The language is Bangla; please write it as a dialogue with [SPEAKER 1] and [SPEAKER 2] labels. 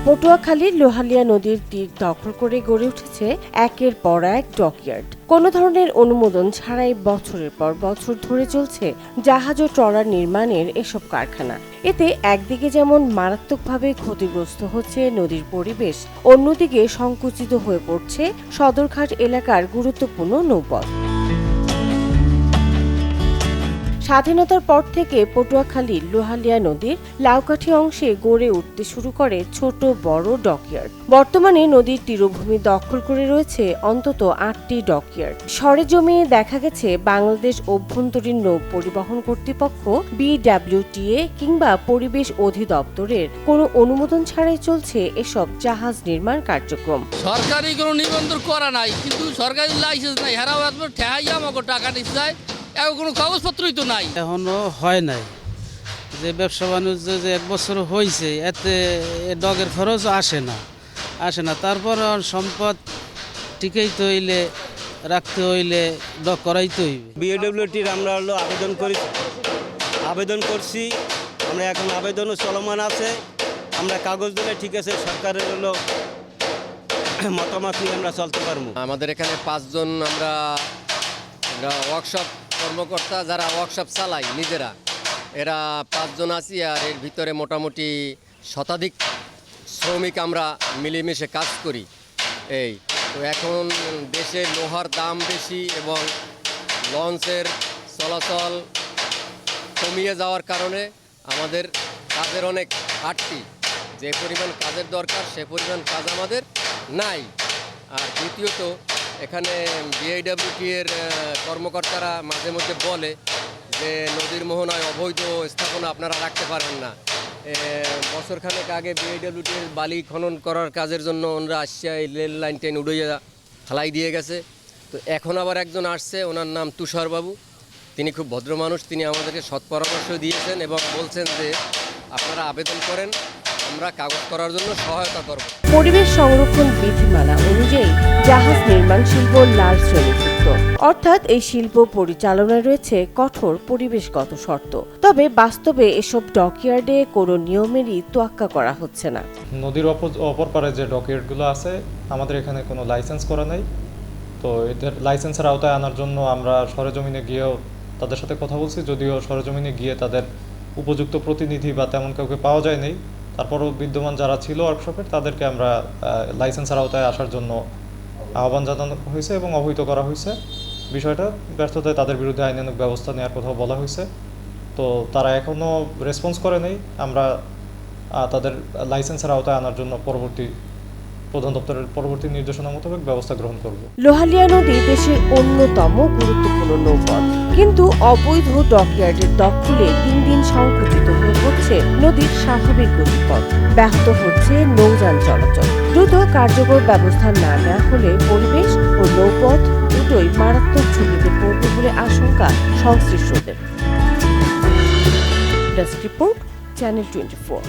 [SPEAKER 1] পটুয়াখালীর লোহালিয়া নদীর তীর দখল করে গড়ে উঠেছে একের পর এক ডকইয়ার্ড। কোনো ধরনের অনুমোদন ছাড়াই বছরের পর বছর ধরে চলছে জাহাজ ও ট্রলার নির্মাণের এসব কারখানা। এতে একদিকে যেমন মারাত্মকভাবে ক্ষতিগ্রস্ত হচ্ছে নদীর পরিবেশ, অন্যদিকে সংকুচিত হয়ে পড়ছে সদরঘাট এলাকার গুরুত্বপূর্ণ নৌপথ। স্বাধীনতার পর থেকে পটুয়াখালীর লোহালিয়া নদীর লাউকাঠি অংশে গড়ে উঠতে শুরু করে ছোট বড় ডকইয়ার্ড। বর্তমানে নদীর তীরভূমি দখল করে রয়েছে অন্তত ৮টি ডকইয়ার্ড। সরেজমিনে দেখা গেছে বাংলাদেশ অভ্যন্তরীণ নৌ পরিবহন কর্তৃপক্ষ BWTA কিংবা পরিবেশ অধিদপ্তরের কোনো অনুমোদন ছাড়াই চলছে এসব জাহাজ নির্মাণ কার্যক্রম।
[SPEAKER 2] সরকারি কোনো নিবন্ধন করা নাই, কিন্তু সরকারি লাইসেন্স নাই, হেরাও ঠেহাইয়া আমাকে টাকা নিতে চায়, এখন কোনো কাগজপত্রই তো নাই,
[SPEAKER 3] এখনো হয় নাই। যে ব্যবসা বাণিজ্য যে 1 বছর হয়েছে, এতে ডগের খরচ আসে না। তারপর সম্পদ টিকেইতে হইলে, রাখতে হইলে ডগ করাইতে হইবে।
[SPEAKER 4] BWTর আমরা আবেদন করছি, আমরা এখন আবেদনও চলমান আছে। আমরা কাগজ দিলে ঠিক আছে, সরকারের মতামত নিয়ে আমরা চলতে পারবো।
[SPEAKER 5] আমাদের এখানে 5 জন আমরা ওয়ার্কশপ কর্মকর্তা, যারা ওয়ার্কশপ চালাই নিজেরা, এরা 5 জন আছি। আর এর ভিতরে মোটামুটি শতাধিক শ্রমিক আমরা মিলেমিশে কাজ করি। এই তো এখন দেশে লোহার দাম বেশি এবং লঞ্চের চলাচল কমিয়ে যাওয়ার কারণে আমাদের কাজের অনেক ঘাটতি। যে পরিমাণ কাজের দরকার সে পরিমাণ কাজ আমাদের নাই। আর দ্বিতীয়ত এখানে BWT এর কর্মকর্তারা মাঝে মধ্যে বলে যে নদীর মোহনায় অবৈধ স্থাপনা আপনারা রাখতে পারবেন না। বছরখানেক আগে BWT এর বালি খনন করার কাজের জন্য ওনারা আসছে, রেল লাইন ট্রেন উড়িয়ে ফেলাই দিয়ে গেছে। তো এখন আবার একজন আসছে, ওনার নাম তুষারবাবু। তিনি খুব ভদ্র মানুষ, তিনি আমাদেরকে সৎ পরামর্শ দিয়েছেন এবং বলছেন যে আপনারা আবেদন করেন, আমরা কাগজ করার জন্য সহায়তা করব।
[SPEAKER 1] পরিবেশ সংরক্ষণ বিধিমালা অনুযায়ী জাহাজ নির্মাণ শিল্প লাল শ্রেণীভুক্ত, অর্থাৎ এই শিল্প পরিচালনায় রয়েছে কঠোর পরিবেশগত শর্ত। তবে বাস্তবে এসব ডকইয়ার্ডে কোনো নিয়মেরই তোয়াক্কা করা হচ্ছে না।
[SPEAKER 6] নদীর অপর পারে যে ডকইয়ার্ডগুলো আছে, আমাদের এখানে কোনো লাইসেন্স করা নাই। তো এদের লাইসেন্সের আওতায় আনার জন্য আমরা সরেজমিনে গিয়েও তাদের সাথে কথা বলছি, যদিও সরেজমিনে গিয়ে তাদের উপযুক্ত প্রতিনিধি বা তেমন কাউকে পাওয়া যায়নি। তারপরও বিদ্যমান যারা ছিল ওয়ার্কশপের, তাদেরকে আমরা লাইসেন্সের আওতায় আসার জন্য আহ্বান জানানো হয়েছে এবং অবহিত করা হয়েছে। বিষয়টা ব্যর্থতায় তাদের বিরুদ্ধে আইনানুগ ব্যবস্থা নেওয়ার কথাও বলা হয়েছে। তো তারা এখনও রেসপন্স করে নেই। আমরা তাদের লাইসেন্সের আওতায় আনার জন্য প্রধান দপ্তরের পরবর্তী নির্দেশনা মোতাবেক ব্যবস্থা গ্রহণ করব।
[SPEAKER 1] লোহালিয়া নদী দেশের অন্যতম গুরুত্বপূর্ণ নৌপথ, কিন্তু অবৈধ ডকইয়ার্ডের দখলে দিন দিন সংকুচিত হয়ে পড়ছে নদীর স্বাভাবিক গতিপথ, ব্যাহত হচ্ছে নৌযান চলাচল। দ্রুত কার্যকর ব্যবস্থা না নেওয়া হলে পরিবেশ ও নৌপথ দুটোই মারাত্মক ঝুঁকিতে পড়বে বলে আশঙ্কা সংশ্লিষ্টদের। Desk report, channel 24।